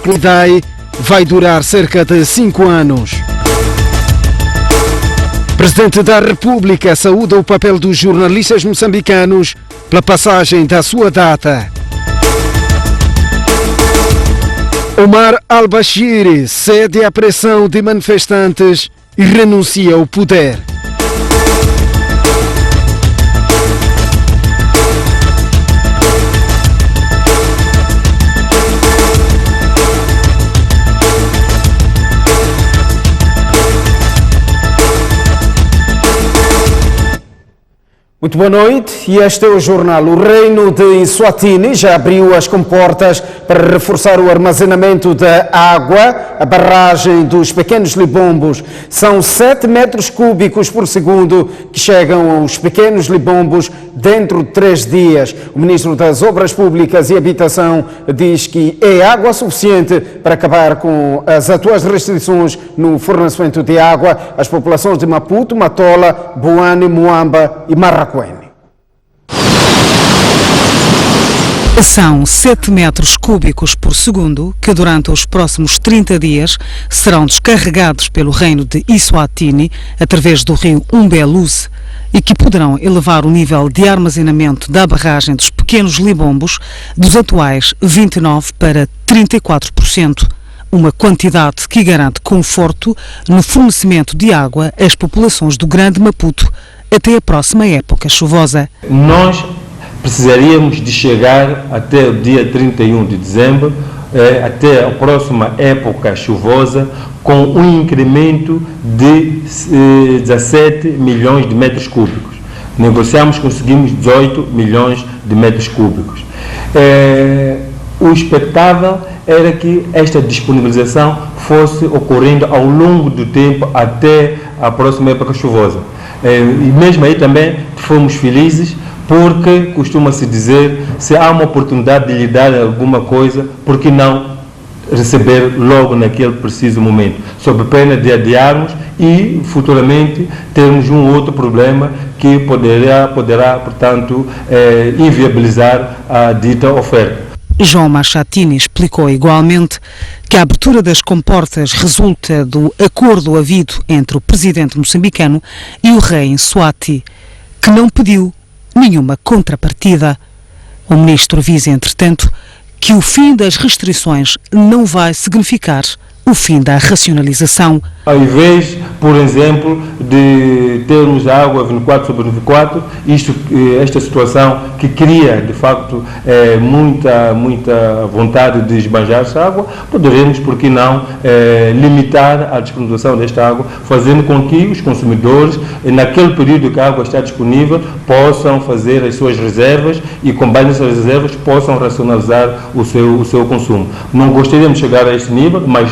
Lidai vai durar cerca de 5 anos. Presidente da República saúda o papel dos jornalistas moçambicanos pela passagem da sua data. Omar al-Bashir cede à pressão de manifestantes e renuncia ao poder. Muito boa noite, e este é o jornal. O Reino de Eswatini já abriu as comportas para reforçar o armazenamento da água. A barragem dos Pequenos Libombos são 7 metros cúbicos por segundo que chegam aos Pequenos Libombos dentro de 3 dias. O Ministro das Obras Públicas e Habitação diz que é água suficiente para acabar com as atuais restrições no fornecimento de água às populações de Maputo, Matola, Boane, Moamba e Marraquém. São 7 metros cúbicos por segundo que durante os próximos 30 dias serão descarregados pelo Reino de Eswatini através do rio Umbeluze e que poderão elevar o nível de armazenamento da barragem dos Pequenos Libombos dos atuais 29% para 34%. Uma quantidade que garante conforto no fornecimento de água às populações do Grande Maputo até a próxima época chuvosa. Nós precisaríamos de chegar até o dia 31 de dezembro, até a próxima época chuvosa, com um incremento de 17 milhões de metros cúbicos. Negociamos, conseguimos 18 milhões de metros cúbicos. O expectável era que esta disponibilização fosse ocorrendo ao longo do tempo até a próxima época chuvosa. E mesmo aí também fomos felizes, porque costuma-se dizer, se há uma oportunidade de lhe dar alguma coisa, por que não receber logo naquele preciso momento, sob pena de adiarmos e futuramente termos um outro problema que poderá portanto, inviabilizar a dita oferta. João Machatini explicou igualmente que a abertura das comportas resulta do acordo havido entre o presidente moçambicano e o rei em Swati, que não pediu nenhuma contrapartida. O ministro avisa, entretanto, que o fim das restrições não vai significar o fim da racionalização. Ao invés, por exemplo, de termos a água 24/24, esta situação que cria, de facto, muita vontade de esbanjar essa água, poderemos, por que não, limitar a disponibilização desta água, fazendo com que os consumidores, naquele período que a água está disponível, possam fazer as suas reservas e, com base nessas reservas, possam racionalizar o seu consumo. Não gostaríamos de chegar a este nível, mas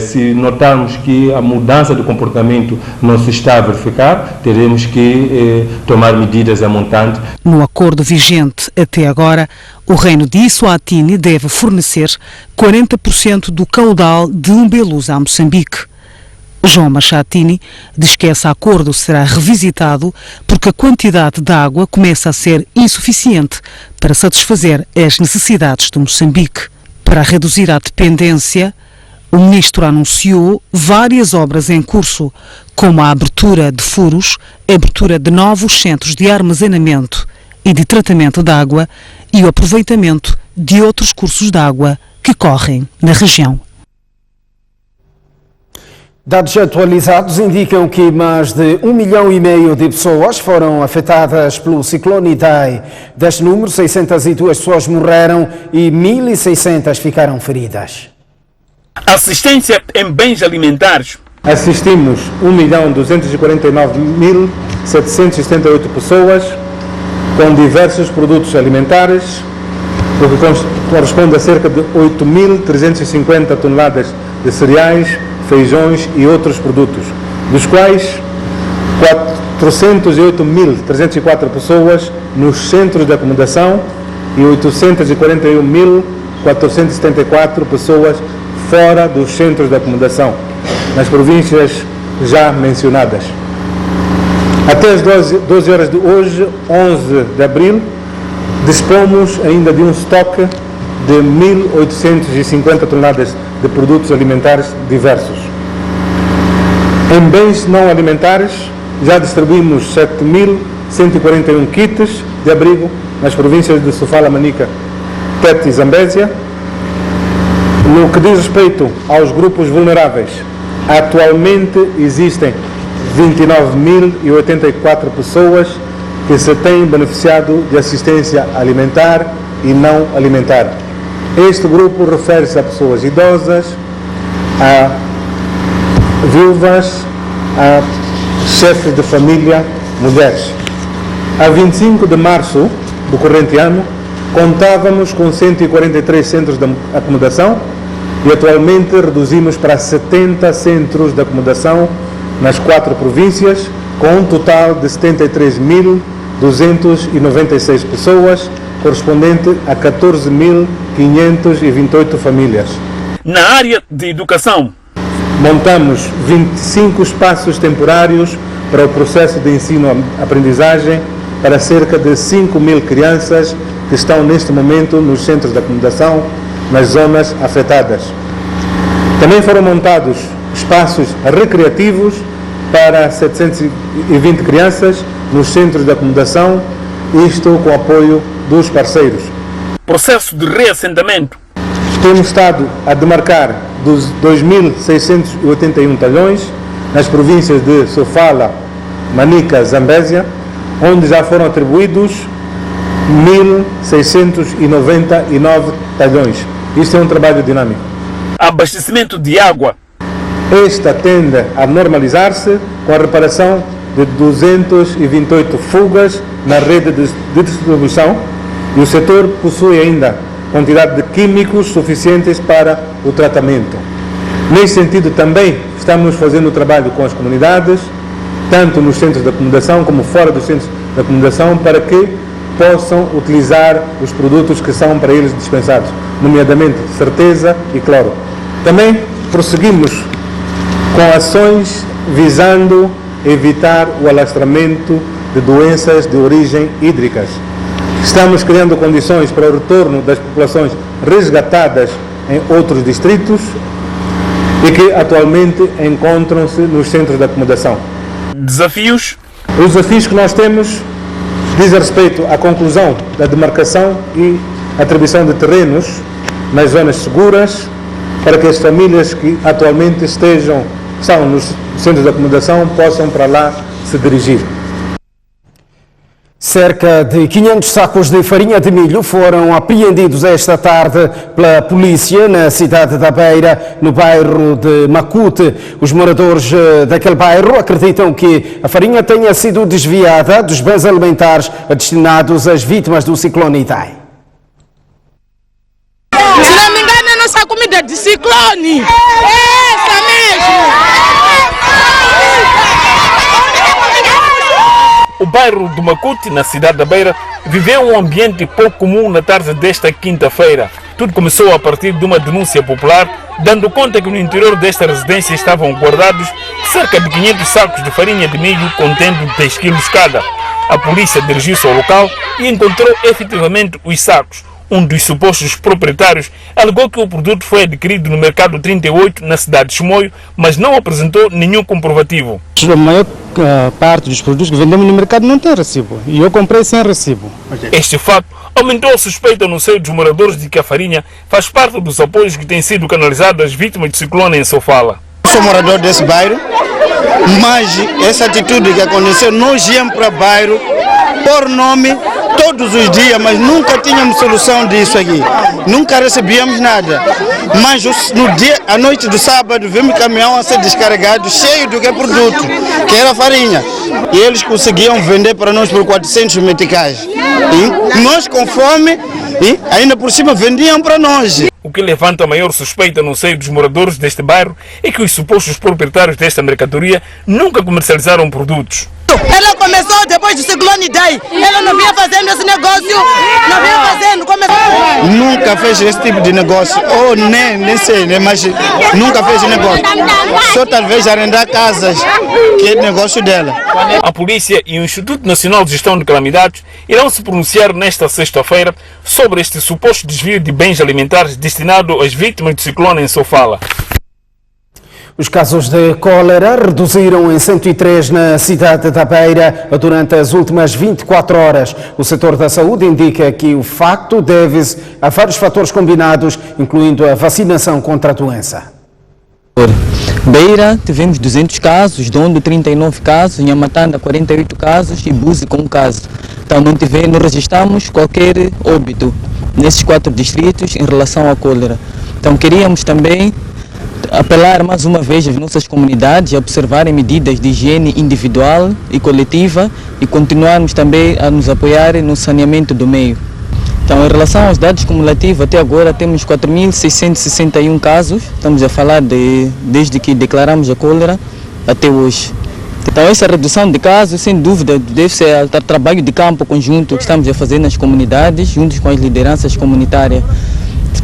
se notarmos que a mudança de comportamento não se está a verificar, teremos que tomar medidas a montante. No acordo vigente até agora, o Reino de Eswatini deve fornecer 40% do caudal de Umbeluze a Moçambique. João Machatini diz que esse acordo será revisitado porque a quantidade de água começa a ser insuficiente para satisfazer as necessidades de Moçambique. Para reduzir a dependência, o ministro anunciou várias obras em curso, como a abertura de furos, a abertura de novos centros de armazenamento e de tratamento de água e o aproveitamento de outros cursos de água que correm na região. Dados atualizados indicam que mais de 1,5 milhão de pessoas foram afetadas pelo ciclone Idai. Deste número, 602 pessoas morreram e 1.600 ficaram feridas. Assistência em bens alimentares. Assistimos 1.249.778 pessoas com diversos produtos alimentares, o que corresponde a cerca de 8.350 toneladas de cereais, feijões e outros produtos, dos quais 408.304 pessoas nos centros de acomodação e 841.474 pessoas fora dos centros de acomodação, nas províncias já mencionadas. Até as 12 horas de hoje, 11 de abril, dispomos ainda de um estoque de 1.850 toneladas de produtos alimentares diversos. Em bens não alimentares, já distribuímos 7.141 kits de abrigo nas províncias de Sofala, Manica, Tete e Zambésia. No que diz respeito aos grupos vulneráveis, atualmente existem 29.084 pessoas que se têm beneficiado de assistência alimentar e não alimentar. Este grupo refere-se a pessoas idosas, a viúvas, a chefes de família, mulheres. A 25 de março do corrente ano, contávamos com 143 centros de acomodação e atualmente reduzimos para 70 centros de acomodação nas 4 províncias, com um total de 73.296 pessoas, correspondente a 14.528 famílias. Na área de educação, montamos 25 espaços temporários para o processo de ensino-aprendizagem para cerca de 5.000 crianças que estão neste momento nos centros de acomodação nas zonas afetadas. Também foram montados espaços recreativos para 720 crianças nos centros de acomodação, isto com apoio dos parceiros. processo de reassentamento. Temos estado a demarcar dos 2.681 talhões nas províncias de Sofala, Manica, Zambésia, onde já foram atribuídos 1.699 talhões. Isto é um trabalho dinâmico. Abastecimento de água. Esta tende a normalizar-se com a reparação de 228 fugas na rede de distribuição e o setor possui ainda quantidade de químicos suficientes para o tratamento. Nesse sentido também estamos fazendo o trabalho com as comunidades, tanto nos centros de acomodação como fora dos centros de acomodação, para que possam utilizar os produtos que são para eles dispensados, nomeadamente certeza e cloro. Também prosseguimos com ações visando evitar o alastramento de doenças de origem hídricas. Estamos criando condições para o retorno das populações resgatadas em outros distritos e que atualmente encontram-se nos centros de acomodação. Desafios. Os desafios que nós temos dizem respeito à conclusão da demarcação e atribuição de terrenos nas zonas seguras para que as famílias que atualmente estão nos centros de acomodação possam para lá se dirigir. Cerca de 500 sacos de farinha de milho foram apreendidos esta tarde pela polícia na cidade da Beira, no bairro de Macute. Os moradores daquele bairro acreditam que a farinha tenha sido desviada dos bens alimentares destinados às vítimas do ciclone Idai. Se não me engano, a nossa comida de ciclone. Essa mesmo. O bairro do Macute, na cidade da Beira, viveu um ambiente pouco comum na tarde desta quinta-feira. Tudo começou a partir de uma denúncia popular, dando conta que no interior desta residência estavam guardados cerca de 500 sacos de farinha de milho contendo 10 quilos cada. A polícia dirigiu-se ao local e encontrou efetivamente os sacos. Um dos supostos proprietários alegou que o produto foi adquirido no mercado 38, na cidade de Chimoio, mas não apresentou nenhum comprovativo. A maior parte dos produtos que vendemos no mercado não tem recibo e eu comprei sem recibo. Este fato aumentou a suspeita no seio dos moradores de que a farinha faz parte dos apoios que têm sido canalizados às vítimas do ciclone em Sofala. Eu sou morador desse bairro, mas essa atitude que aconteceu, nós íamos para o bairro por nome todos os dias, mas nunca tínhamos solução disso aqui. Nunca recebíamos nada. Mas no dia, à noite do sábado, vimos o caminhão a ser descarregado, cheio do que produto, que era farinha. E eles conseguiam vender para nós por 400 meticais. E nós, com fome, e ainda por cima vendiam para nós. O que levanta a maior suspeita no seio dos moradores deste bairro é que os supostos proprietários desta mercadoria nunca comercializaram produtos. Ela começou depois do ciclone Idai. Ela não vinha fazendo esse negócio, não vinha fazendo. Começou. Nunca fez esse tipo de negócio, ou nem sei, mas nunca fez negócio. Só talvez arrendar casas, que é negócio dela. A polícia e o Instituto Nacional de Gestão de Calamidades irão se pronunciar nesta sexta-feira sobre este suposto desvio de bens alimentares destinado às vítimas do ciclone em Sofala. Os casos de cólera reduziram em 103 na cidade da Beira durante as últimas 24 horas. O setor da saúde indica que o facto deve-se a vários fatores combinados, incluindo a vacinação contra a doença. Beira tivemos 200 casos, Dondo 39 casos, Nhamatanda 48 casos e Buzi com 1 caso. Então não registramos qualquer óbito nesses 4 distritos em relação à cólera. Então queríamos também apelar mais uma vez às nossas comunidades a observarem medidas de higiene individual e coletiva e continuarmos também a nos apoiar no saneamento do meio. Então, em relação aos dados cumulativos, até agora temos 4.661 casos, estamos a falar desde que declaramos a cólera até hoje. Então, essa redução de casos, sem dúvida, deve-se ao trabalho de campo conjunto que estamos a fazer nas comunidades, juntos com as lideranças comunitárias.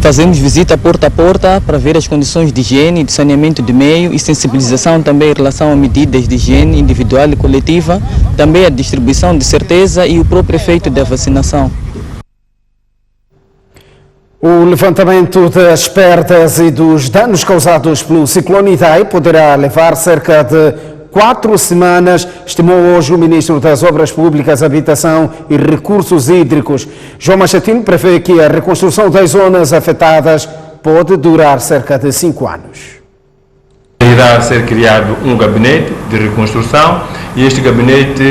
Fazemos visita porta a porta para ver as condições de higiene, de saneamento de meio e sensibilização também em relação a medidas de higiene individual e coletiva, também a distribuição de certeza e o próprio efeito da vacinação. O levantamento das perdas e dos danos causados pelo ciclone Idai poderá levar cerca de 4 semanas, estimou hoje o Ministro das Obras Públicas, Habitação e Recursos Hídricos. João Machatino prevê que a reconstrução das zonas afetadas pode durar cerca de 5 anos. Irá ser criado um gabinete de reconstrução e este gabinete,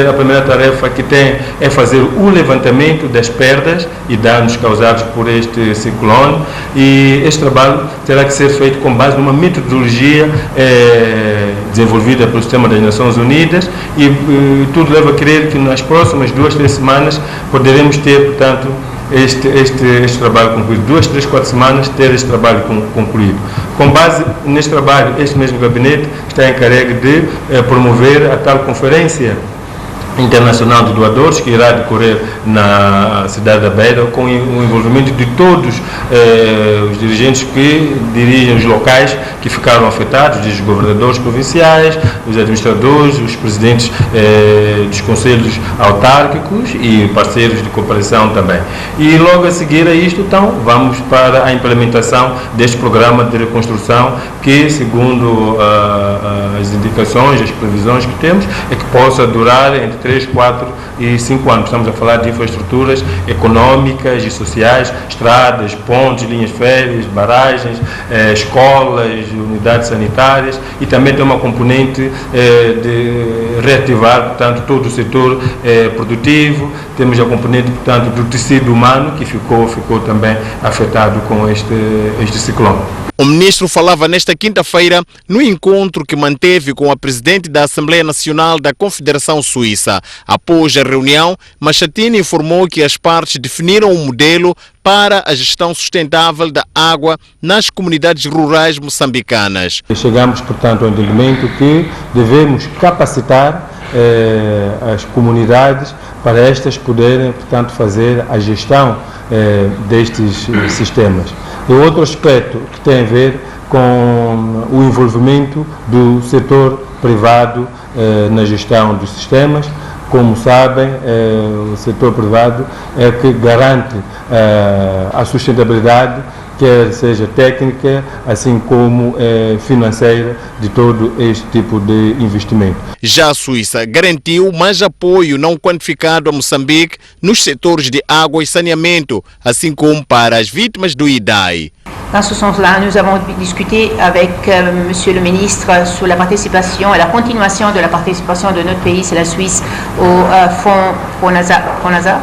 a primeira tarefa que tem é fazer o levantamento das perdas e danos causados por este ciclone, e este trabalho terá que ser feito com base numa metodologia desenvolvida pelo Sistema das Nações Unidas e tudo leva a crer que nas próximas 2-3 semanas poderemos ter, portanto, este trabalho concluído. 2, 3, 4 semanas ter este trabalho concluído. Com base neste trabalho, este mesmo gabinete está encarregue de promover a tal conferência internacional de doadores que irá decorrer na cidade da Beira, com o envolvimento de todos os dirigentes que dirigem os locais que ficaram afetados, desde os governadores provinciais, os administradores, os presidentes dos conselhos autárquicos e parceiros de cooperação também. E logo a seguir a isto, então, vamos para a implementação deste programa de reconstrução que, segundo as indicações, as previsões que temos, é que possa durar entre 3, 4 e 5 anos. Estamos a falar de infraestruturas econômicas e sociais, estradas, pontes, linhas férreas, barragens, escolas, unidades sanitárias, e também tem uma componente de reativar, portanto, todo o setor produtivo. Temos a componente, portanto, do tecido humano que ficou também afetado com este ciclone. O ministro falava nesta quinta-feira no encontro que manteve com a presidente da Assembleia Nacional da Confederação Suíça. Após a reunião, Machatini informou que as partes definiram um modelo para a gestão sustentável da água nas comunidades rurais moçambicanas. Chegamos, portanto, ao entendimento que devemos capacitar as comunidades para estas poderem, portanto, fazer a gestão destes sistemas. E outro aspecto que tem a ver com o envolvimento do setor privado na gestão dos sistemas. Como sabem, o setor privado é que garante a sustentabilidade, quer seja técnica, assim como financeira, de todo este tipo de investimento. Já a Suíça garantiu mais apoio não quantificado a Moçambique nos setores de água e saneamento, assim como para as vítimas do Idai. Dans ce sens-là, nous avons discuté avec Monsieur le ministre sur la participation et la continuation de la participation de notre pays, c'est la Suisse, au fonds PRONASA.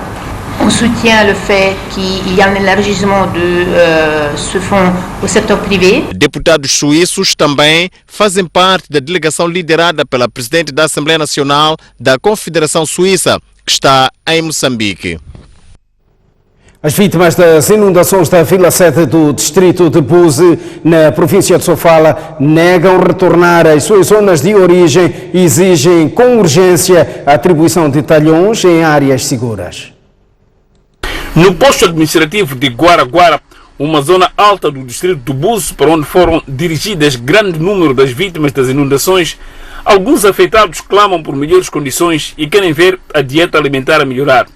On soutient le fait qu'il y a un élargissement de ce fonds au setor privé. Deputados suíços também fazem parte da delegação liderada pela presidente da Assembleia Nacional da Confederação Suíça, que está em Moçambique. As vítimas das inundações da Vila 7 do distrito de Buzi, na província de Sofala, negam retornar às suas zonas de origem e exigem com urgência a atribuição de talhões em áreas seguras. No posto administrativo de Guaraguara, uma zona alta do distrito de Buzi, para onde foram dirigidas grande número das vítimas das inundações, alguns afetados clamam por melhores condições e querem ver a dieta alimentar a melhorar.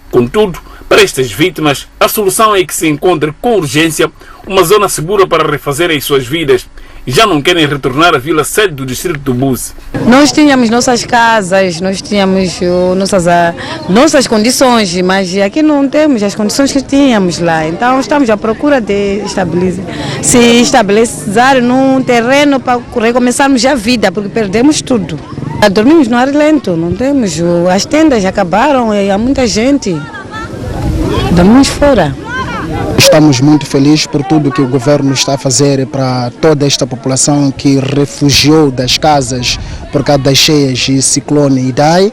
Contudo, para estas vítimas, a solução é que se encontre com urgência uma zona segura para refazer as suas vidas. E já não querem retornar à Vila 7 do distrito do Buzi. Nós tínhamos nossas casas, nós tínhamos nossas condições, mas aqui não temos as condições que tínhamos lá. Então estamos à procura de se estabilizar num terreno para recomeçarmos a vida, porque perdemos tudo. Dormimos no ar lento, não temos, as tendas acabaram e há muita gente. Dormimos fora. Estamos muito felizes por tudo que o governo está a fazer para toda esta população que refugiou das casas por causa das cheias e ciclone Idai.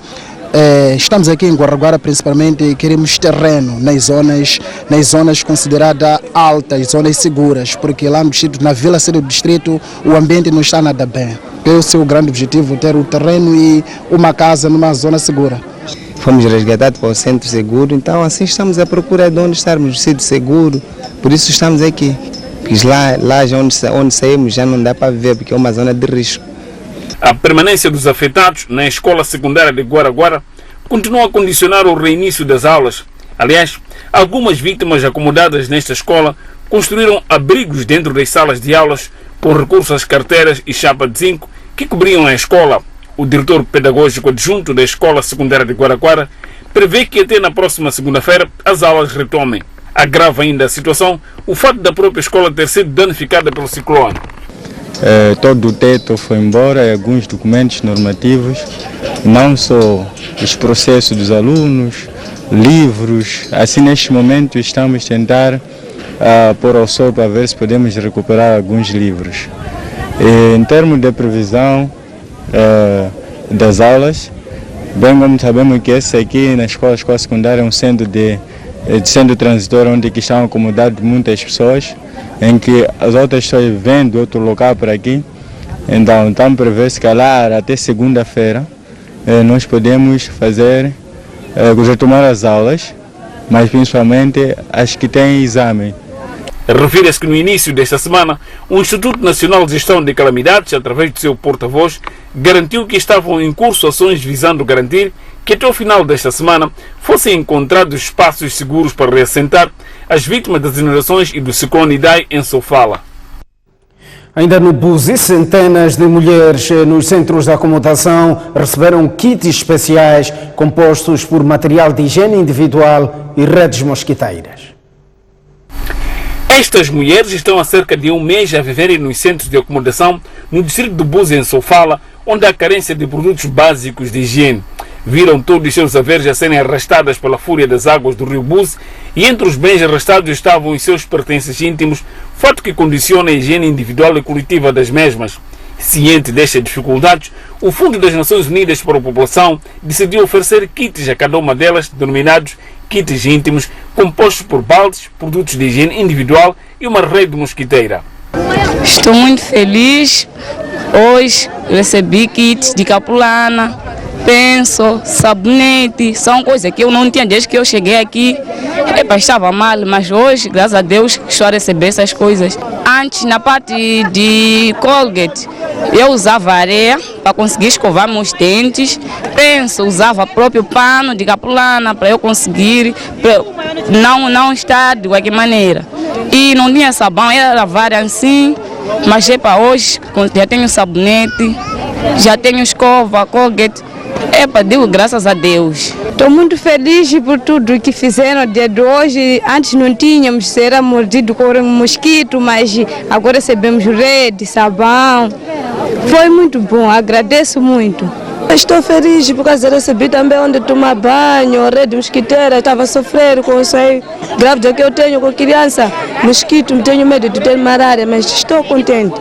Estamos aqui em Guaraguara principalmente e queremos terreno nas zonas consideradas altas, zonas seguras, porque lá no distrito, na Vila 7 do distrito, o ambiente não está nada bem. Esse é o grande objetivo, ter o terreno e uma casa numa zona segura. Fomos resgatados para o centro seguro, então assim estamos à procura de onde estarmos no sítio seguro, por isso estamos aqui. Porque lá onde saímos já não dá para viver, porque é uma zona de risco. A permanência dos afetados na escola secundária de Guaraguara continua a condicionar o reinício das aulas. Aliás, algumas vítimas acomodadas nesta escola construíram abrigos dentro das salas de aulas com recurso às carteiras e chapa de zinco que cobriam a escola. O diretor pedagógico adjunto da Escola Secundária de Guaraguara prevê que até na próxima segunda-feira as aulas retomem. Agrava ainda a situação o fato da própria escola ter sido danificada pelo ciclone. Todo o teto foi embora e alguns documentos normativos, não só os processos dos alunos, livros. Assim, neste momento, estamos a tentar pôr ao sol para ver se podemos recuperar alguns livros. Em termos de previsão das aulas, bem como sabemos que esse aqui na escola secundária é um centro transitório onde estão acomodadas muitas pessoas, em que as outras pessoas vêm do outro local para aqui. Então prevê-se que lá até segunda-feira nós podemos retomar as aulas, mas principalmente as que têm exame. Refere-se que no início desta semana, o Instituto Nacional de Gestão de Calamidades, através do seu porta-voz, garantiu que estavam em curso ações visando garantir que até o final desta semana fossem encontrados espaços seguros para reassentar as vítimas das inundações e do ciclone Idai em Sofala. Ainda no Buzi, centenas de mulheres nos centros de acomodação receberam kits especiais compostos por material de higiene individual e redes mosquiteiras. Estas mulheres estão há cerca de um mês a viverem nos centros de acomodação no distrito de Buzi, em Sofala, onde há carência de produtos básicos de higiene. Viram todos os seus haveres a serem arrastadas pela fúria das águas do rio Buzi e entre os bens arrastados estavam os seus pertences íntimos, fato que condiciona a higiene individual e coletiva das mesmas. Ciente destas dificuldades, o Fundo das Nações Unidas para a População decidiu oferecer kits a cada uma delas, denominados kits íntimos, compostos por baldes, produtos de higiene individual e uma rede mosquiteira. Estou muito feliz. Hoje recebi kits de capulana, penso, sabonete, são coisas que eu não tinha desde que eu cheguei aqui. Estava mal, mas hoje, graças a Deus, estou a receber essas coisas. Antes, na parte de Colgate, eu usava areia para conseguir escovar meus dentes. Penso, usava próprio pano de capulana para eu conseguir não estar de qualquer maneira. E não tinha sabão, era lavar assim, mas para hoje já tenho sabonete, já tenho escova, Colgate. Digo graças a Deus. Estou muito feliz por tudo que fizeram dia de hoje. Antes não tínhamos, era mordido por um mosquito, mas agora recebemos rede, sabão. Foi muito bom, agradeço muito. Estou feliz por causa de receber também onde tomar banho, rede mosquiteira. Estava a sofrer com isso aí. Grávida que eu tenho com criança, mosquito, não tenho medo de ter malária, mas estou contente.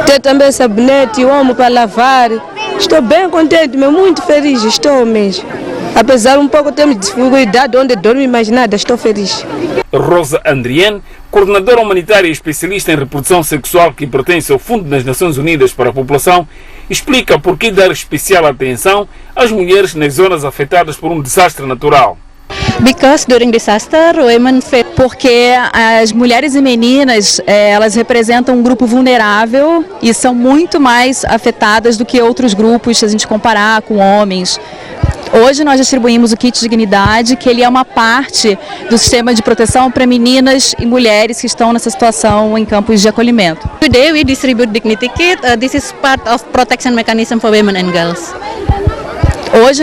Ter também sabonete, omo para lavar. Estou bem contente, muito feliz, estou mesmo. Apesar um pouco temos dificuldade onde dorme, mas nada, estou feliz. Rosa Andrien, coordenadora humanitária e especialista em reprodução sexual que pertence ao Fundo das Nações Unidas para a População, explica por que dar especial atenção às mulheres nas zonas afetadas por um desastre natural. Because during disaster, women porque as mulheres e meninas elas representam um grupo vulnerável e são muito mais afetadas do que outros grupos se a gente comparar com homens. Hoje nós distribuímos o kit Dignidade, que ele é uma parte do sistema de proteção para meninas e mulheres que estão nessa situação em campos de acolhimento. Today we distribute Dignity Kit. This is part of protection mechanism for women and girls. Hoje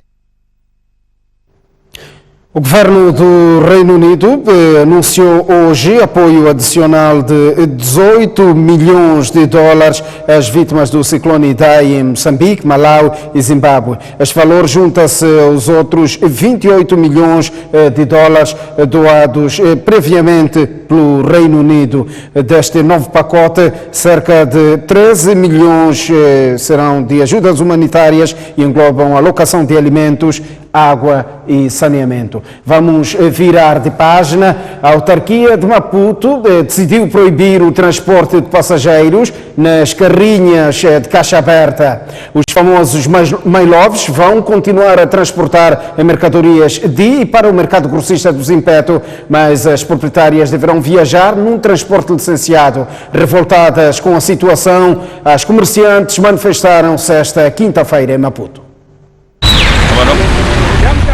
o governo do Reino Unido anunciou hoje apoio adicional de 18 milhões de dólares às vítimas do ciclone Idai em Moçambique, Malau e Zimbábue. Este valor junta-se aos outros 28 milhões de dólares doados previamente pelo Reino Unido. Deste novo pacote, cerca de 13 milhões serão de ajudas humanitárias e englobam a alocação de alimentos, água e saneamento. Vamos virar de página. A autarquia de Maputo decidiu proibir o transporte de passageiros nas carrinhas de caixa aberta. Os famosos mailoves vão continuar a transportar mercadorias de e para o mercado grossista do Zimpeto, mas as proprietárias deverão viajar num transporte licenciado. Revoltadas com a situação, as comerciantes manifestaram-se esta quinta-feira em Maputo.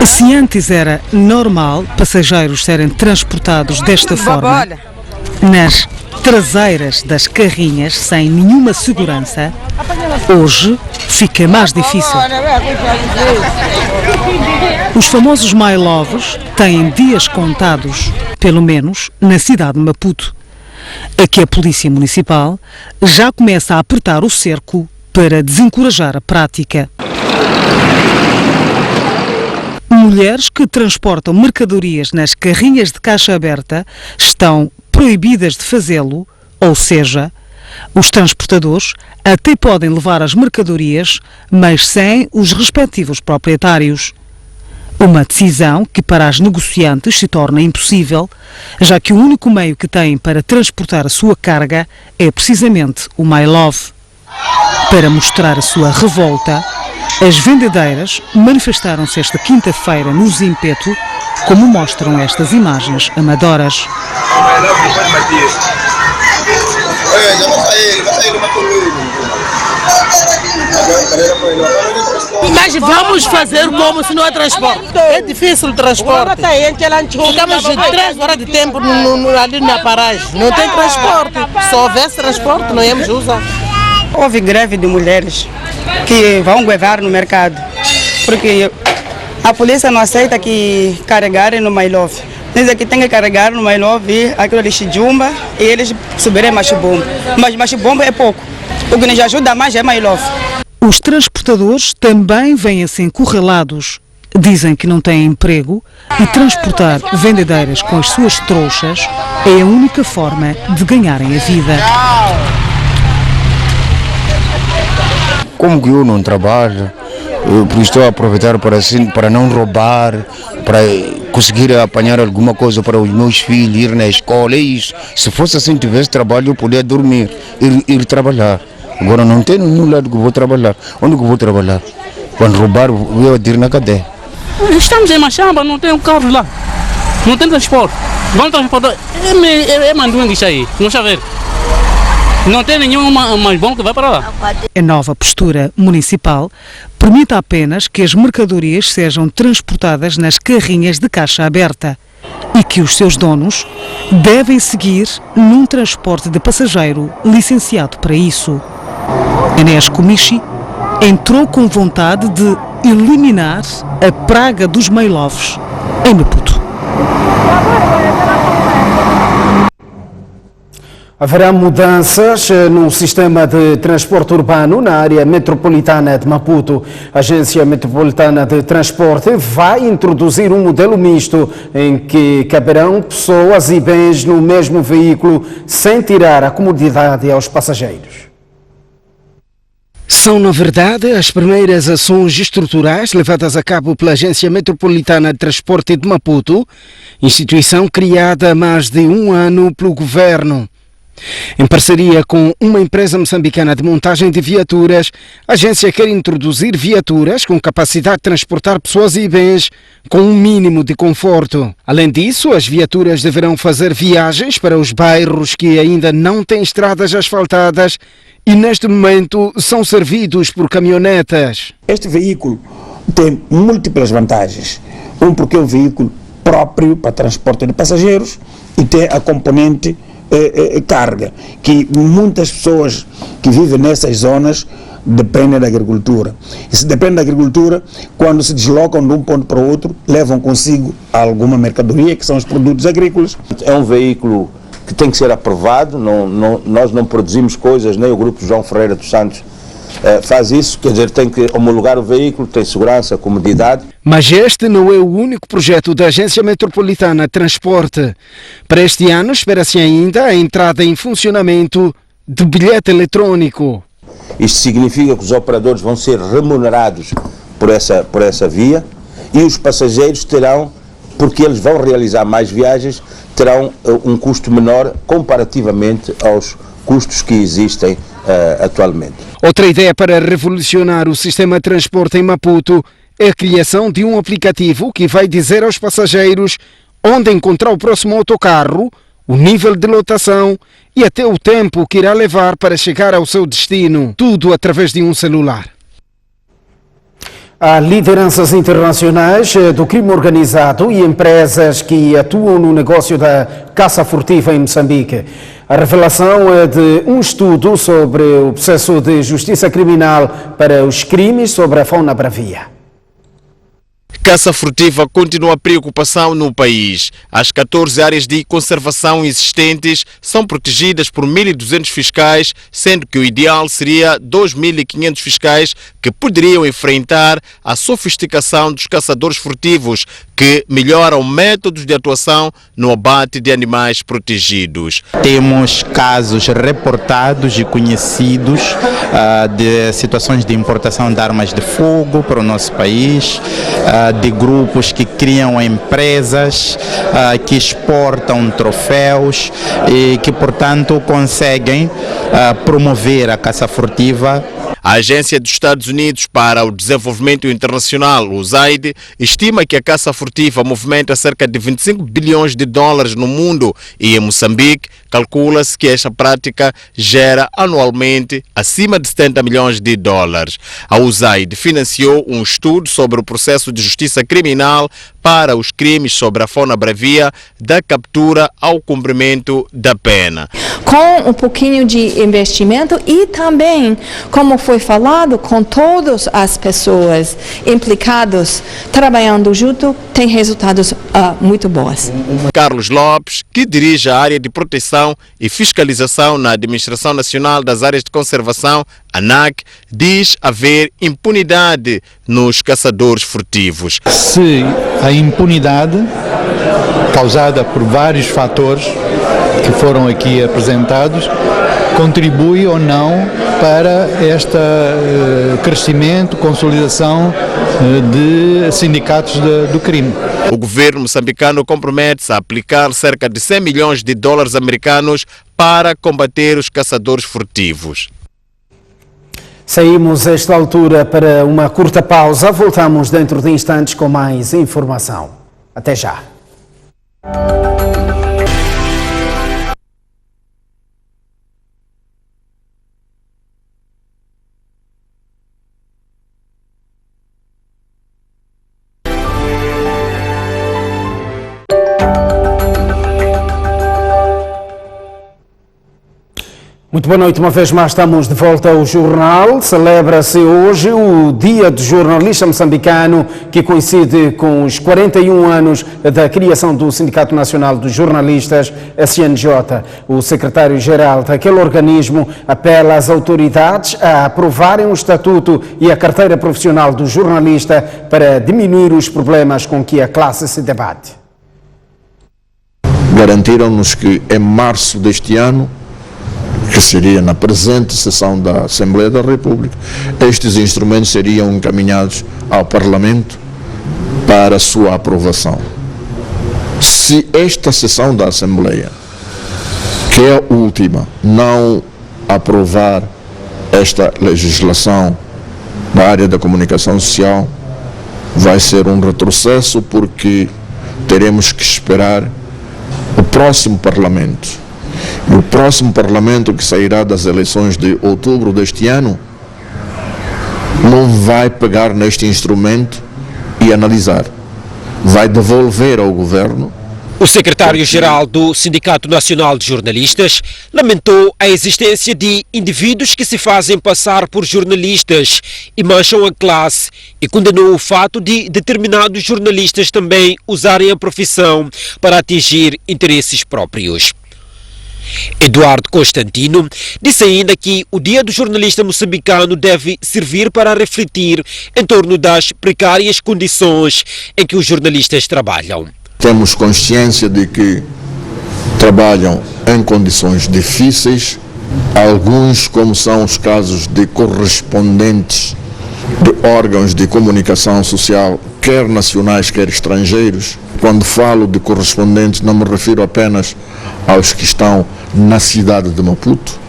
Se antes era normal passageiros serem transportados desta forma, nas traseiras das carrinhas, sem nenhuma segurança, hoje fica mais difícil. Os famosos mailovos têm dias contados, pelo menos na cidade de Maputo. Aqui a Polícia Municipal já começa a apertar o cerco para desencorajar a prática. Mulheres que transportam mercadorias nas carrinhas de caixa aberta estão proibidas de fazê-lo, ou seja, os transportadores até podem levar as mercadorias, mas sem os respectivos proprietários. Uma decisão que para as negociantes se torna impossível, já que o único meio que têm para transportar a sua carga é precisamente o MyLove. Para mostrar a sua revolta, as vendedeiras manifestaram-se esta quinta-feira no Zimpeto, como mostram estas imagens amadoras. Mas vamos fazer como se não é transporte. É difícil o transporte. Ficamos 3 horas de tempo ali na paragem. Não tem transporte. Se houvesse transporte, não íamos usar. Houve greve de mulheres que vão guerrear no mercado, porque a polícia não aceita que carregarem no MyLove. Dizem que tem que carregar no MyLove aquilo de Chijumba e eles subirem machibombo. Mas machibombo é pouco. O que nos ajuda mais é MyLove. Os transportadores também vêm-se encurralados. Dizem que não têm emprego e transportar vendedeiras com as suas trouxas é a única forma de ganharem a vida. Como que eu não trabalho, eu estou a aproveitar para não roubar, para conseguir apanhar alguma coisa para os meus filhos, ir na escola, é isso. Se fosse assim, tivesse trabalho, eu poderia dormir, ir trabalhar. Agora não tenho nenhum lado que vou trabalhar. Onde que vou trabalhar? Quando roubar, eu ir na cadeia. Estamos em Machamba, não tem um carro lá, não tem transporte. Vamos transportar, é manduengue isso aí, não saber. Não tem nenhum mais bom que vai para lá. A nova postura municipal permite apenas que as mercadorias sejam transportadas nas carrinhas de caixa aberta e que os seus donos devem seguir num transporte de passageiro licenciado para isso. Enes Comichi entrou com vontade de eliminar a praga dos mailovos em Maputo. Haverá mudanças no sistema de transporte urbano na área metropolitana de Maputo. A Agência Metropolitana de Transporte vai introduzir um modelo misto em que caberão pessoas e bens no mesmo veículo sem tirar a comodidade aos passageiros. São, na verdade, as primeiras ações estruturais levadas a cabo pela Agência Metropolitana de Transporte de Maputo, instituição criada há mais de um ano pelo governo. Em parceria com uma empresa moçambicana de montagem de viaturas, a agência quer introduzir viaturas com capacidade de transportar pessoas e bens com um mínimo de conforto. Além disso, as viaturas deverão fazer viagens para os bairros que ainda não têm estradas asfaltadas e neste momento são servidos por caminhonetas. Este veículo tem múltiplas vantagens. Porque é um veículo próprio para transporte de passageiros e tem a componente carga, que muitas pessoas que vivem nessas zonas dependem da agricultura. E se dependem da agricultura, quando se deslocam de um ponto para o outro, levam consigo alguma mercadoria, que são os produtos agrícolas. É um veículo que tem que ser aprovado, nós não produzimos coisas, nem o Grupo João Ferreira dos Santos faz isso, quer dizer, tem que homologar o veículo, tem segurança, comodidade. Mas este não é o único projeto da Agência Metropolitana de Transporte. Para este ano espera-se ainda a entrada em funcionamento de bilhete eletrônico. Isto significa que os operadores vão ser remunerados por essa via e os passageiros terão, porque eles vão realizar mais viagens, terão um custo menor comparativamente aos custos que existem atualmente. Outra ideia para revolucionar o sistema de transporte em Maputo é a criação de um aplicativo que vai dizer aos passageiros onde encontrar o próximo autocarro, o nível de lotação e até o tempo que irá levar para chegar ao seu destino, tudo através de um celular. Há lideranças internacionais do crime organizado e empresas que atuam no negócio da caça furtiva em Moçambique. A revelação é de um estudo sobre o processo de justiça criminal para os crimes sobre a fauna bravia. Caça furtiva continua a preocupação no país. As 14 áreas de conservação existentes são protegidas por 1.200 fiscais, sendo que o ideal seria 2.500 fiscais que poderiam enfrentar a sofisticação dos caçadores furtivos, que melhoram métodos de atuação no abate de animais protegidos. Temos casos reportados e conhecidos de situações de importação de armas de fogo para o nosso país, de grupos que criam empresas, que exportam troféus e que, portanto, conseguem promover a caça furtiva. A Agência dos Estados Unidos para o Desenvolvimento Internacional, USAID, estima que a caça furtiva movimenta cerca de 25 bilhões de dólares no mundo e em Moçambique calcula-se que esta prática gera anualmente acima de 70 milhões de dólares. A USAID financiou um estudo sobre o processo de justiça criminal para os crimes sobre a fauna bravia, da captura ao cumprimento da pena. Com um pouquinho de investimento e também, como foi falado, com todas as pessoas implicadas trabalhando junto, tem resultados muito bons. Carlos Lopes, que dirige a área de proteção e fiscalização na Administração Nacional das Áreas de Conservação, ANAC, diz haver impunidade nos caçadores furtivos. Se a impunidade causada por vários fatores que foram aqui apresentados contribui ou não para este crescimento, consolidação de sindicatos do crime. O governo moçambicano compromete-se a aplicar cerca de 100 milhões de dólares americanos para combater os caçadores furtivos. Saímos a esta altura para uma curta pausa. Voltamos dentro de instantes com mais informação. Até já. Muito boa noite, uma vez mais estamos de volta ao jornal. Celebra-se hoje o Dia do Jornalista Moçambicano, que coincide com os 41 anos da criação do Sindicato Nacional dos Jornalistas, SNJ. O secretário-geral daquele organismo apela às autoridades a aprovarem o estatuto e a carteira profissional do jornalista para diminuir os problemas com que a classe se debate. Garantiram-nos que em março deste ano que seria na presente sessão da Assembleia da República, estes instrumentos seriam encaminhados ao Parlamento para sua aprovação. Se esta sessão da Assembleia, que é a última, não aprovar esta legislação na área da comunicação social, vai ser um retrocesso, porque teremos que esperar o próximo Parlamento. E o próximo Parlamento, que sairá das eleições de outubro deste ano, não vai pegar neste instrumento e analisar. Vai devolver ao Governo. O secretário-geral do Sindicato Nacional de Jornalistas lamentou a existência de indivíduos que se fazem passar por jornalistas e mancham a classe, e condenou o fato de determinados jornalistas também usarem a profissão para atingir interesses próprios. Eduardo Constantino disse ainda que o Dia do Jornalista Moçambicano deve servir para refletir em torno das precárias condições em que os jornalistas trabalham. Temos consciência de que trabalham em condições difíceis, alguns, como são os casos de correspondentes de órgãos de comunicação social, quer nacionais, quer estrangeiros. Quando falo de correspondentes, não me refiro apenas aos que estão na cidade de Maputo,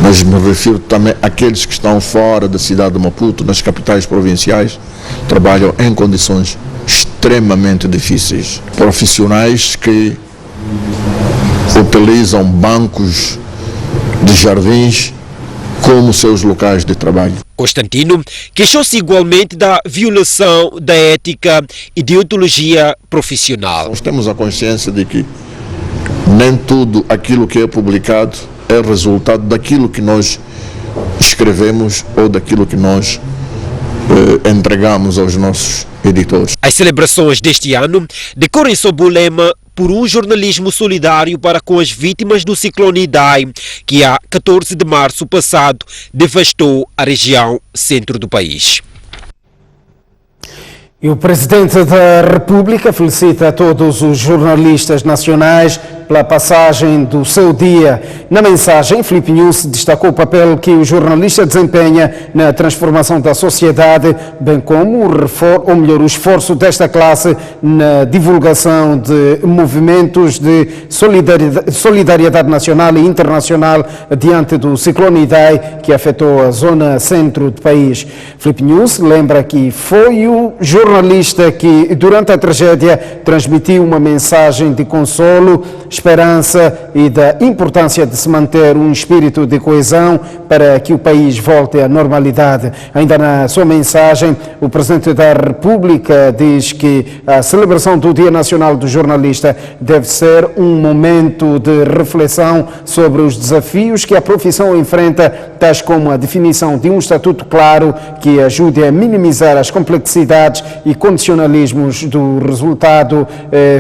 mas me refiro também àqueles que estão fora da cidade de Maputo, nas capitais provinciais, trabalham em condições extremamente difíceis. Profissionais que utilizam bancos de jardins como seus locais de trabalho. Constantino queixou-se igualmente da violação da ética e deontologia profissional. Nós temos a consciência de que nem tudo aquilo que é publicado é resultado daquilo que nós escrevemos ou daquilo que nós entregamos aos nossos editores. As celebrações deste ano decorrem sob o lema por um jornalismo solidário para com as vítimas do ciclone Idai, que a 14 de março passado devastou a região centro do país. E o Presidente da República felicita todos os jornalistas nacionais pela passagem do seu dia. Na mensagem, Filipe Nunes destacou o papel que o jornalista desempenha na transformação da sociedade, bem como o esforço desta classe na divulgação de movimentos de solidariedade nacional e internacional diante do ciclone Idai, que afetou a zona centro do país. Filipe Nunes lembra que foi o jornalista que, durante a tragédia, transmitiu uma mensagem de consolo, esperança e da importância de se manter um espírito de coesão para que o país volte à normalidade. Ainda na sua mensagem, o Presidente da República diz que a celebração do Dia Nacional do Jornalista deve ser um momento de reflexão sobre os desafios que a profissão enfrenta, tais como a definição de um estatuto claro que ajude a minimizar as complexidades e condicionalismos do resultado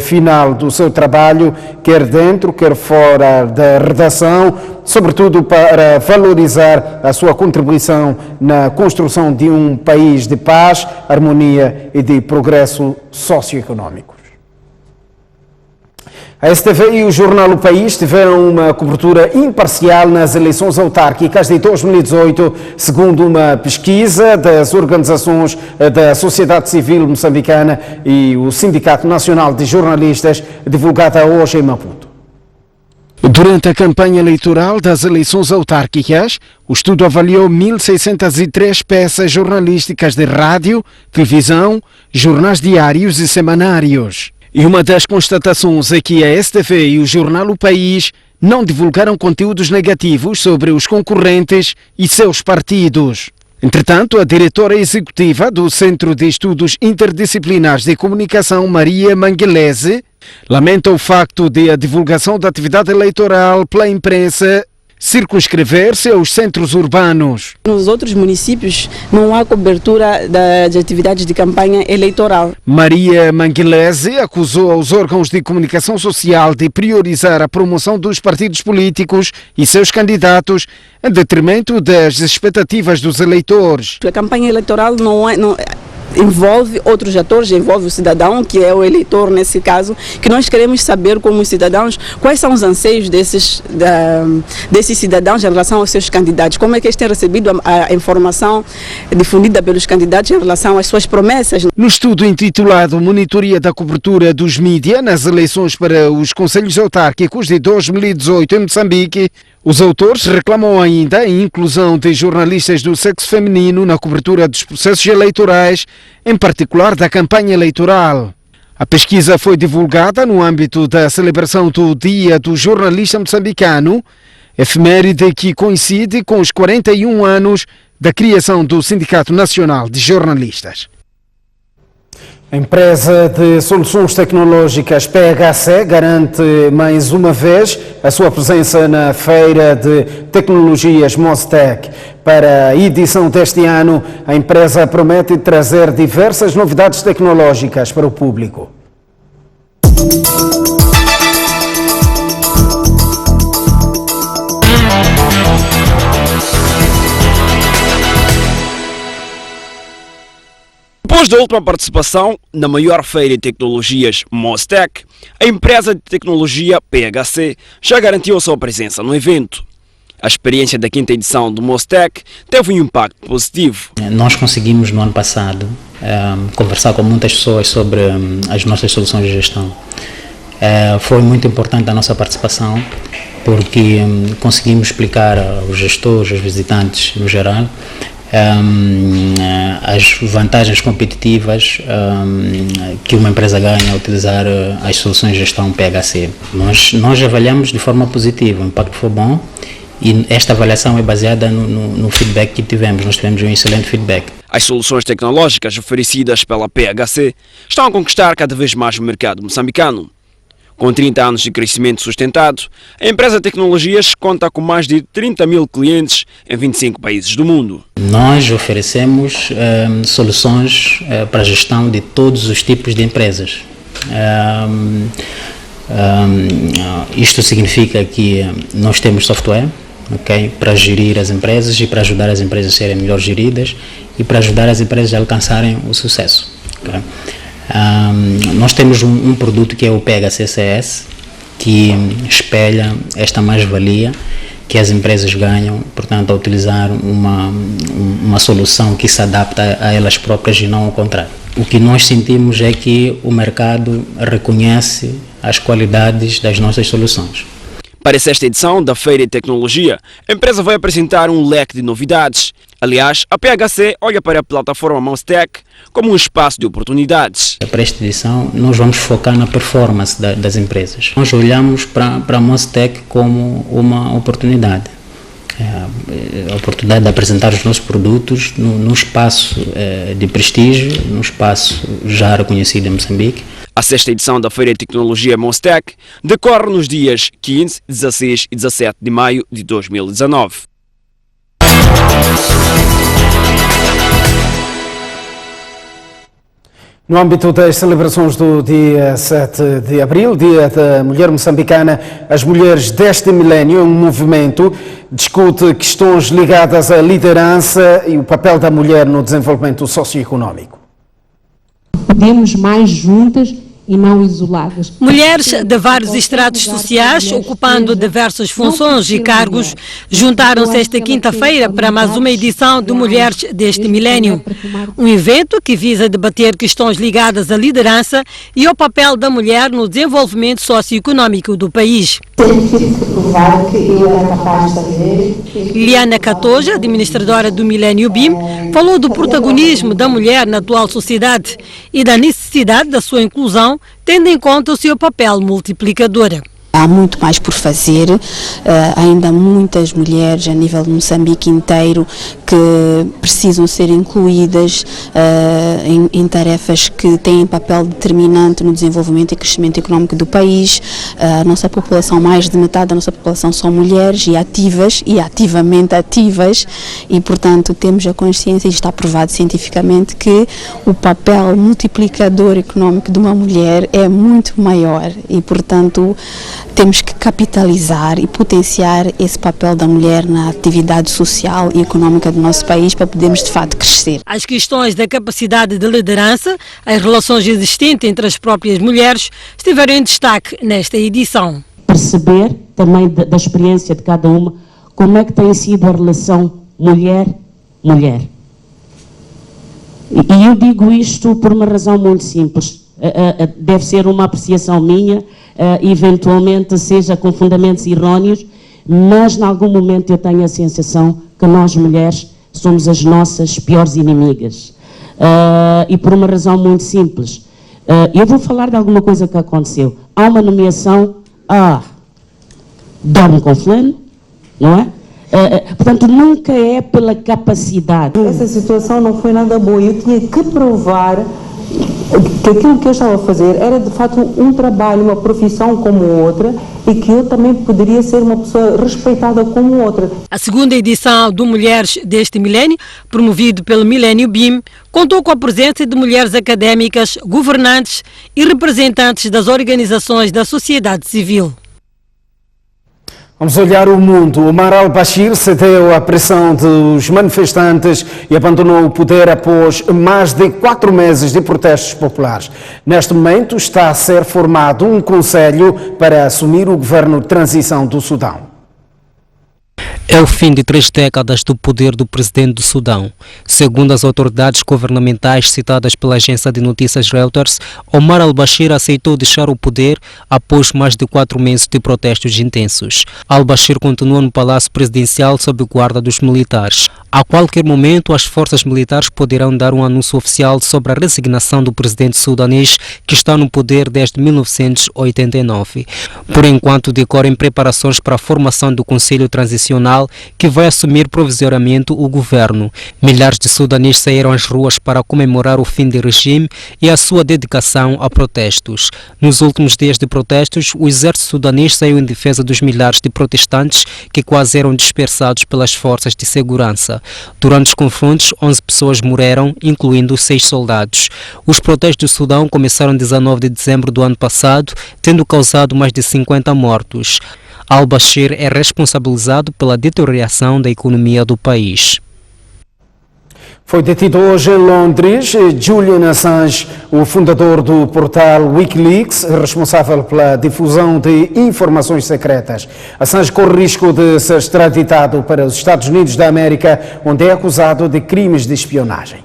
final do seu trabalho, quer dentro, quer fora da redação, sobretudo para valorizar a sua contribuição na construção de um país de paz, harmonia e de progresso socioeconômico. A STV e o jornal O País tiveram uma cobertura imparcial nas eleições autárquicas de 2018, segundo uma pesquisa das organizações da sociedade civil moçambicana e o Sindicato Nacional de Jornalistas, divulgada hoje em Maputo. Durante a campanha eleitoral das eleições autárquicas, o estudo avaliou 1.603 peças jornalísticas de rádio, televisão, jornais diários e semanários. E uma das constatações é que a STV e o jornal O País não divulgaram conteúdos negativos sobre os concorrentes e seus partidos. Entretanto, a diretora executiva do Centro de Estudos Interdisciplinares de Comunicação, Maria Manguelese, lamenta o facto de a divulgação da atividade eleitoral pela imprensa circunscrever-se aos centros urbanos. Nos outros municípios não há cobertura de atividades de campanha eleitoral. Maria Manguelese acusou aos órgãos de comunicação social de priorizar a promoção dos partidos políticos e seus candidatos em detrimento das expectativas dos eleitores. A campanha eleitoral envolve outros atores, envolve o cidadão, que é o eleitor nesse caso, que nós queremos saber como cidadãos quais são os anseios desses cidadãos em relação aos seus candidatos, como é que eles têm recebido a informação difundida pelos candidatos em relação às suas promessas. No estudo intitulado Monitoria da Cobertura dos Mídia nas eleições para os Conselhos Autárquicos de 2018 em Moçambique, os autores reclamam ainda a inclusão de jornalistas do sexo feminino na cobertura dos processos eleitorais, em particular da campanha eleitoral. A pesquisa foi divulgada no âmbito da celebração do Dia do Jornalista Moçambicano, efeméride que coincide com os 41 anos da criação do Sindicato Nacional de Jornalistas. A empresa de soluções tecnológicas PHC garante mais uma vez a sua presença na Feira de Tecnologias Mostec. Para a edição deste ano, a empresa promete trazer diversas novidades tecnológicas para o público. Depois da última participação na maior feira de tecnologias Mostec, a empresa de tecnologia PHC já garantiu a sua presença no evento. A experiência da quinta edição do Mostec teve um impacto positivo. Nós conseguimos no ano passado conversar com muitas pessoas sobre as nossas soluções de gestão. Foi muito importante a nossa participação porque conseguimos explicar aos gestores, aos visitantes no geral, as vantagens competitivas que uma empresa ganha ao utilizar as soluções de gestão PHC. Nós avaliamos de forma positiva, o impacto foi bom e esta avaliação é baseada no feedback que tivemos. Nós tivemos um excelente feedback. As soluções tecnológicas oferecidas pela PHC estão a conquistar cada vez mais o mercado moçambicano. Com 30 anos de crescimento sustentado, a empresa de tecnologias conta com mais de 30 mil clientes em 25 países do mundo. Nós oferecemos soluções para a gestão de todos os tipos de empresas. Isto significa que nós temos software, para gerir as empresas e para ajudar as empresas a serem melhor geridas e para ajudar as empresas a alcançarem o sucesso. Nós temos um produto que é o PHCCS, que espelha esta mais-valia que as empresas ganham, portanto, a utilizar uma solução que se adapta a elas próprias e não ao contrário. O que nós sentimos é que o mercado reconhece as qualidades das nossas soluções. Para esta edição da Feira de Tecnologia, a empresa vai apresentar um leque de novidades. Aliás, a PHC olha para a plataforma Mostec como um espaço de oportunidades. Para esta edição, nós vamos focar na performance das empresas. Nós olhamos para a Mostec como uma oportunidade. A oportunidade de apresentar os nossos produtos num espaço de prestígio, num espaço já reconhecido em Moçambique. A sexta edição da Feira de Tecnologia Mostec decorre nos dias 15, 16 e 17 de maio de 2019. No âmbito das celebrações do dia 7 de abril, Dia da Mulher Moçambicana, as mulheres deste milénio, um movimento, discute questões ligadas à liderança e o papel da mulher no desenvolvimento socioeconómico. Podemos mais juntas e não isoladas. Mulheres de vários estratos sociais, ocupando diversas funções e cargos, juntaram-se esta quinta-feira para mais uma edição de Mulheres deste Milénio. Um evento que visa debater questões ligadas à liderança e ao papel da mulher no desenvolvimento socioeconómico do país. Liana Catoja, administradora do Milênio BIM, falou do protagonismo da mulher na atual sociedade e da necessidade da sua inclusão, tendo em conta o seu papel multiplicador. Há muito mais por fazer, ainda muitas mulheres a nível de Moçambique inteiro que precisam ser incluídas em tarefas que têm papel determinante no desenvolvimento e crescimento económico do país. A nossa população, mais de metade da nossa população são mulheres e ativas e ativamente ativas e, portanto, temos a consciência, e está provado cientificamente, que o papel multiplicador económico de uma mulher é muito maior e, portanto, temos que capitalizar e potenciar esse papel da mulher na atividade social e econômica do nosso país para podermos de fato crescer. As questões da capacidade de liderança, as relações existentes entre as próprias mulheres, estiveram em destaque nesta edição. Perceber também da experiência de cada uma como é que tem sido a relação mulher-mulher. E eu digo isto por uma razão muito simples. Deve ser uma apreciação minha, eventualmente seja com fundamentos erróneos, mas em algum momento eu tenho a sensação que nós mulheres somos as nossas piores inimigas. E por uma razão muito simples. Eu vou falar de alguma coisa que aconteceu. Há uma nomeação, dorme com fulano, não é? Portanto, nunca é pela capacidade. Essa situação não foi nada boa. Eu tinha que provar que aquilo que eu estava a fazer era de fato um trabalho, uma profissão como outra e que eu também poderia ser uma pessoa respeitada como outra. A segunda edição do Mulheres deste Milénio, promovido pelo Milênio BIM, contou com a presença de mulheres académicas, governantes e representantes das organizações da sociedade civil. Vamos olhar o mundo. Omar al-Bashir cedeu à pressão dos manifestantes e abandonou o poder após mais de 4 meses de protestos populares. Neste momento está a ser formado um conselho para assumir o governo de transição do Sudão. É o fim de 3 décadas do poder do presidente do Sudão. Segundo as autoridades governamentais citadas pela agência de notícias Reuters, Omar al-Bashir aceitou deixar o poder após mais de 4 meses de protestos intensos. Al-Bashir continua no palácio presidencial sob guarda dos militares. A qualquer momento, as forças militares poderão dar um anúncio oficial sobre a resignação do presidente sudanês, que está no poder desde 1989. Por enquanto, decorrem preparações para a formação do Conselho Transicional, que vai assumir provisoriamente o governo. Milhares de sudaneses saíram às ruas para comemorar o fim do regime e a sua dedicação a protestos. Nos últimos dias de protestos, o exército sudanês saiu em defesa dos milhares de protestantes que quase eram dispersados pelas forças de segurança. Durante os confrontos, 11 pessoas morreram, incluindo 6 soldados. Os protestos do Sudão começaram em 19 de dezembro do ano passado, tendo causado mais de 50 mortos. Al-Bashir é responsabilizado pela deterioração da economia do país. Foi detido hoje em Londres Julian Assange, o fundador do portal Wikileaks, responsável pela difusão de informações secretas. Assange corre risco de ser extraditado para os Estados Unidos da América, onde é acusado de crimes de espionagem.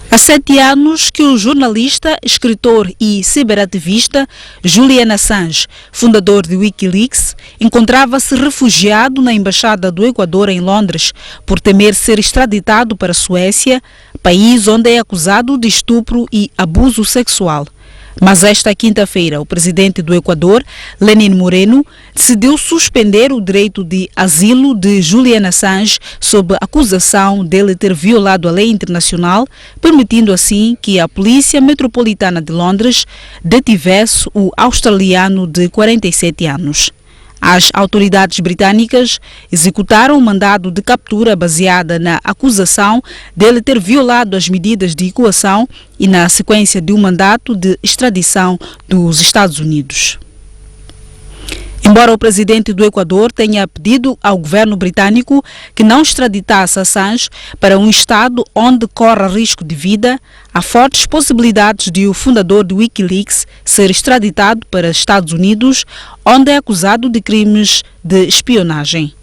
Há 7 anos que o jornalista, escritor e ciberativista Julian Assange, fundador de Wikileaks, encontrava-se refugiado na Embaixada do Equador em Londres por temer ser extraditado para a Suécia, país onde é acusado de estupro e abuso sexual. Mas esta quinta-feira, o presidente do Equador, Lenin Moreno, decidiu suspender o direito de asilo de Julian Assange sob acusação dele ter violado a lei internacional, permitindo assim que a Polícia Metropolitana de Londres detivesse o australiano de 47 anos. As autoridades britânicas executaram um mandado de captura baseada na acusação dele ter violado as medidas de coação e na sequência de um mandato de extradição dos Estados Unidos. Embora o presidente do Equador tenha pedido ao governo britânico que não extraditasse Assange para um estado onde corre risco de vida, há fortes possibilidades de o fundador do Wikileaks ser extraditado para os Estados Unidos, onde é acusado de crimes de espionagem.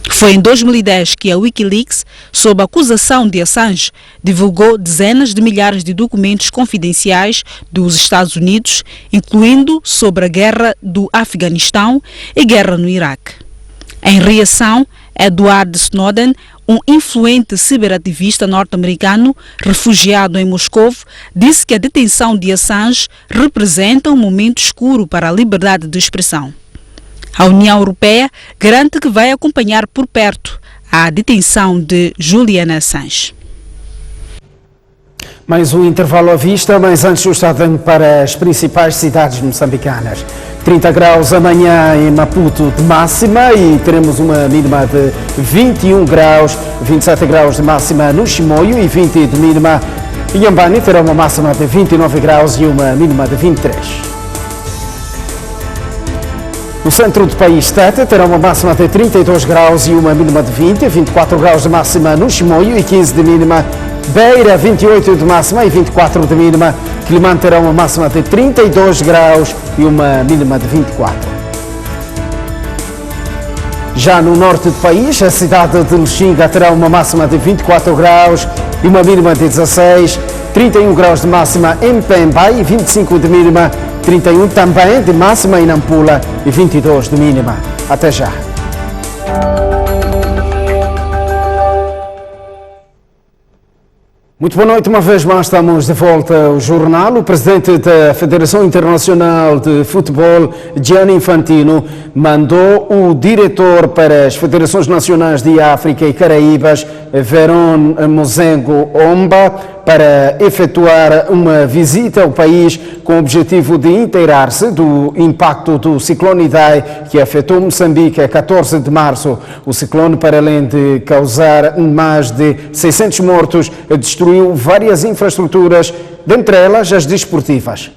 Foi em 2010 que a Wikileaks, sob a acusação de Assange, divulgou dezenas de milhares de documentos confidenciais dos Estados Unidos, incluindo sobre a guerra do Afeganistão e guerra no Iraque. Em reação, Edward Snowden, um influente ciberativista norte-americano refugiado em Moscou, disse que a detenção de Assange representa um momento escuro para a liberdade de expressão. A União Europeia garante que vai acompanhar por perto a detenção de Julian Assange. Mais um intervalo à vista, mas antes o estado para as principais cidades moçambicanas. 30 graus amanhã em Maputo de máxima e teremos uma mínima de 21 graus, 27 graus de máxima no Chimoio e 20 de mínima. Inhambane terá uma máxima de 29 graus e uma mínima de 23. No centro do país, Tete terá uma máxima de 32 graus e uma mínima de 20, 24 graus de máxima no Chimoio e 15 de mínima. Beira, 28 de máxima e 24 de mínima. Quilimane terá uma máxima de 32 graus e uma mínima de 24. Já no norte do país, a cidade de Lichinga terá uma máxima de 24 graus e uma mínima de 16, 31 graus de máxima em Pemba e 25 de mínima, 31 também de máxima em Nampula e 22 de mínima. Até já. Muito boa noite, uma vez mais estamos de volta ao jornal. O presidente da Federação Internacional de Futebol, Gianni Infantino, mandou o diretor para as Federações Nacionais de África e Caraíbas, Veron Mosengo Omba, para efetuar uma visita ao país com o objetivo de inteirar-se do impacto do ciclone Idai que afetou Moçambique a 14 de março. O ciclone, para além de causar mais de 600 mortos, destruiu várias infraestruturas, dentre elas as desportivas.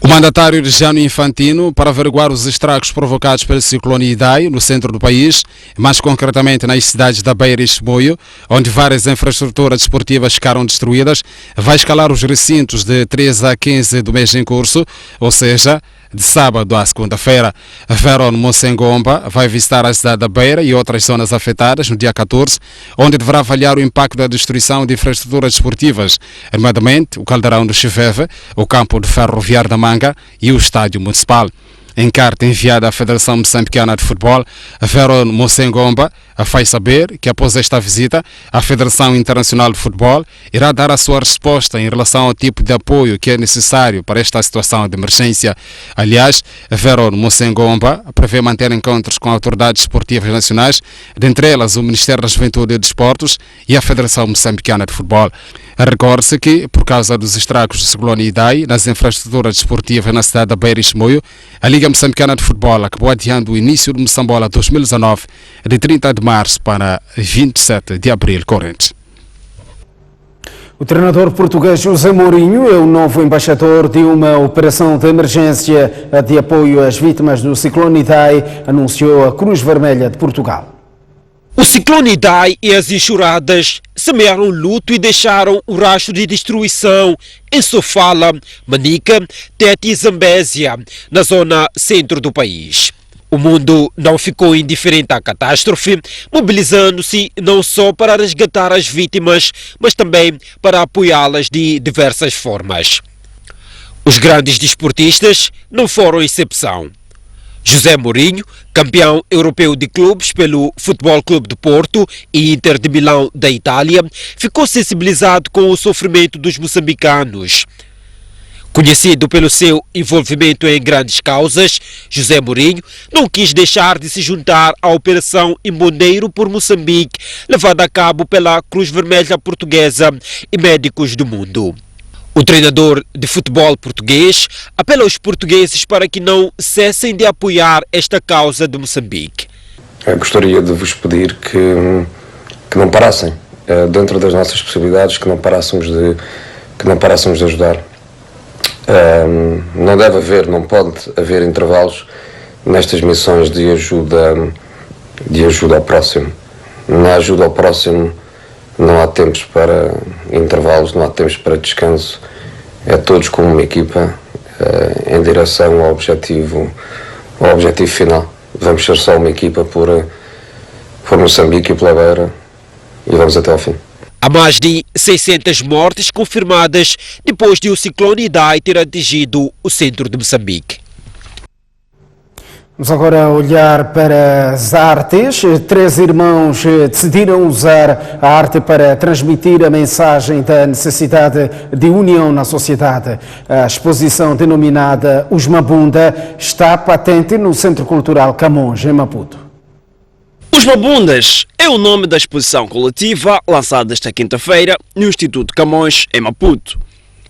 O mandatário Gianni Infantino, para averiguar os estragos provocados pelo ciclone Idai no centro do país, mais concretamente nas cidades da Beira e Chimoio, onde várias infraestruturas desportivas ficaram destruídas, vai escalar os recintos de 13 a 15 do mês em curso, ou seja, de sábado à segunda-feira. Veron Mosengomba vai visitar a cidade da Beira e outras zonas afetadas no dia 14, onde deverá avaliar o impacto da destruição de infraestruturas desportivas, nomeadamente o Caldeirão do Chiveve, o campo de ferroviário da Manga e o estádio municipal. Em carta enviada à Federação Moçambicana de Futebol, Veron Mosengomba faz saber que após esta visita, a Federação Internacional de Futebol irá dar a sua resposta em relação ao tipo de apoio que é necessário para esta situação de emergência. Aliás, Veron Mosengomba prevê manter encontros com autoridades esportivas nacionais, dentre elas o Ministério da Juventude e Desportos e a Federação Moçambicana de Futebol. Recorde-se que, por causa dos estragos do ciclone Idai nas infraestruturas desportivas na cidade da Beira e Chimoio, a Liga Moçambicana de Futebol acabou adiando o início do Moçambola 2019 de 30 de março para 27 de abril corrente. O treinador português José Mourinho é o novo embaixador de uma operação de emergência de apoio às vítimas do ciclone Idai, anunciou a Cruz Vermelha de Portugal. O ciclone Idai e as enxurradas semearam luto e deixaram um rastro de destruição em Sofala, Manica, Tete e Zambésia, na zona centro do país. O mundo não ficou indiferente à catástrofe, mobilizando-se não só para resgatar as vítimas, mas também para apoiá-las de diversas formas. Os grandes desportistas não foram exceção. José Mourinho, campeão europeu de clubes pelo Futebol Clube de Porto e Inter de Milão da Itália, ficou sensibilizado com o sofrimento dos moçambicanos. Conhecido pelo seu envolvimento em grandes causas, José Mourinho não quis deixar de se juntar à Operação Emboneiro por Moçambique, levada a cabo pela Cruz Vermelha Portuguesa e Médicos do Mundo. O treinador de futebol português apela aos portugueses para que não cessem de apoiar esta causa de Moçambique. Eu gostaria de vos pedir que não parassem, dentro das nossas possibilidades, que não parássemos de ajudar. Não deve haver, não pode haver intervalos nestas missões de ajuda ao próximo. Na ajuda ao próximo não há tempos para intervalos, não há tempos para descanso. É todos como uma equipa em direção ao objetivo final. Vamos ser só uma equipa por Moçambique e pela Beira e vamos até ao fim. Há mais de 600 mortes confirmadas depois de o ciclone Idai ter atingido o centro de Moçambique. Vamos agora olhar para as artes. 3 irmãos decidiram usar a arte para transmitir a mensagem da necessidade de união na sociedade. A exposição denominada Os Mabunda está patente no Centro Cultural Camões, em Maputo. Os Mabundas é o nome da exposição coletiva lançada esta quinta-feira no Instituto Camões, em Maputo.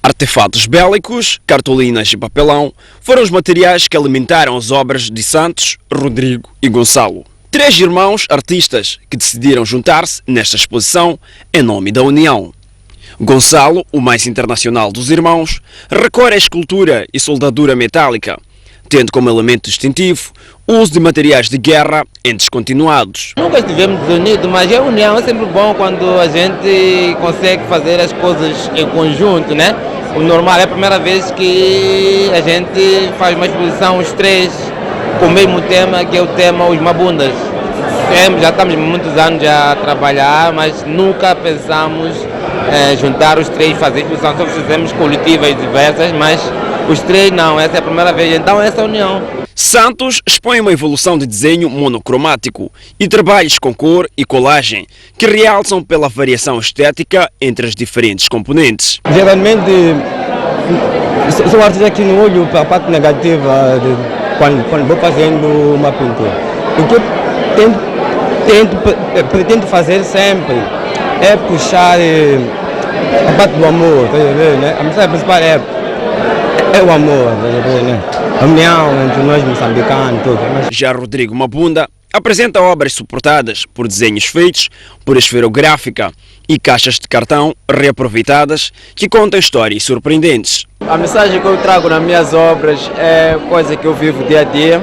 Artefatos bélicos, cartolinas e papelão foram os materiais que alimentaram as obras de Santos, Rodrigo e Gonçalo. 3 irmãos artistas que decidiram juntar-se nesta exposição em nome da união. Gonçalo, o mais internacional dos irmãos, recorre à escultura e soldadura metálica, tendo como elemento distintivo o uso de materiais de guerra em descontinuados. Nunca estivemos desunidos, mas a união é sempre bom quando a gente consegue fazer as coisas em conjunto, né? O normal é a primeira vez que a gente faz uma exposição, os três, com o mesmo tema, que é o tema Os Mabundas. Já estamos muitos anos a trabalhar, mas nunca pensamos juntar os três, fazer exposição. Só fizemos coletivas diversas, mas os três não, essa é a primeira vez. Então essa união. Santos expõe uma evolução de desenho monocromático e trabalhos com cor e colagem que realçam pela variação estética entre as diferentes componentes. Geralmente, sou artista que não olho para a parte negativa quando vou fazendo uma pintura. O que eu pretendo fazer sempre é puxar a parte do amor, tá vendo, né? A mensagem principal é o amor, né? A união entre nós moçambicanos, tudo. Já Rodrigo Mabunda apresenta obras suportadas por desenhos feitos por esferográfica e caixas de cartão reaproveitadas que contam histórias surpreendentes. A mensagem que eu trago nas minhas obras é coisa que eu vivo dia a dia.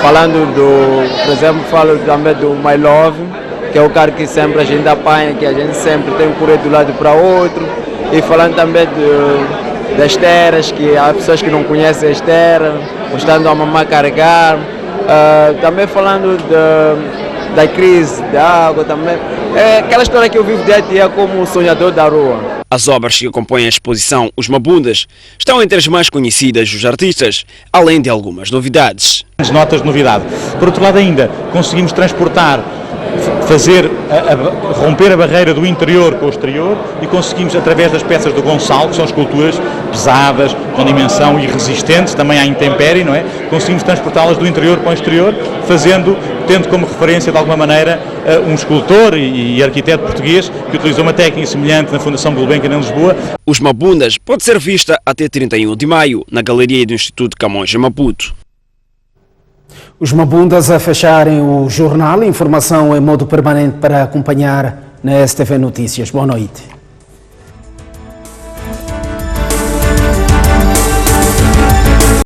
Falando por exemplo, falo também do My Love, que é o cara que sempre a gente apanha, que a gente sempre tem que correr de um lado para outro. E falando também das terras, que há pessoas que não conhecem as terras, mostrando a mamãe carregar. Também falando da crise da água também. É aquela história que eu vivo dia a dia como sonhador da rua. As obras que acompanham a exposição Os Mabundas estão entre as mais conhecidas dos artistas, além de algumas novidades. As notas de novidade. Por outro lado ainda, conseguimos transportar, romper a barreira do interior com o exterior e conseguimos, através das peças do Gonçalo, que são esculturas pesadas, com dimensão e resistentes também à intempérie, não é? Conseguimos transportá-las do interior para o exterior, tendo como referência de alguma maneira um escultor e arquiteto português que utilizou uma técnica semelhante na Fundação Gulbenkian em Lisboa. Os Mabundas pode ser vista até 31 de maio na Galeria do Instituto Camões em Maputo. Os Mabundas a fecharem o jornal, informação em modo permanente para acompanhar na STV Notícias. Boa noite.